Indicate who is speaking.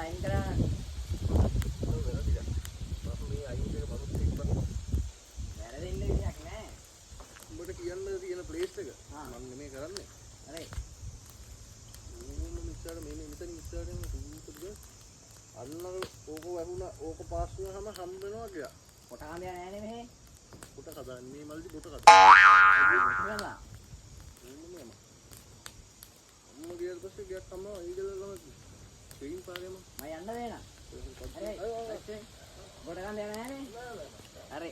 Speaker 1: අයින් කරා. වැරදෙන්න විදියක් නෑ.
Speaker 2: උඹට කියන්න තියෙන ප්ලේස් එක මම නෙමෙයි කරන්නේ.
Speaker 1: හරි.
Speaker 2: මිස්සාර මෙතන මිස්සාර යන සූතුද අන්න ඕක වහුණා ඕක පාස් වුණාම හම්බ වෙනවා කියලා.
Speaker 1: කොට කන්දේ නෑනේ මෙහෙ.
Speaker 2: කොට කදා මේ මල්ලි කොට කදා.
Speaker 1: කරලා.
Speaker 2: අම්ම ගියත් පස්සේ ගියක් තමයි ඊගල ළම ස්ක්‍රීන් පාරේම
Speaker 1: මම යන්න දෙන්න. හරි. කොට කන්දේ නෑනේ. හරි.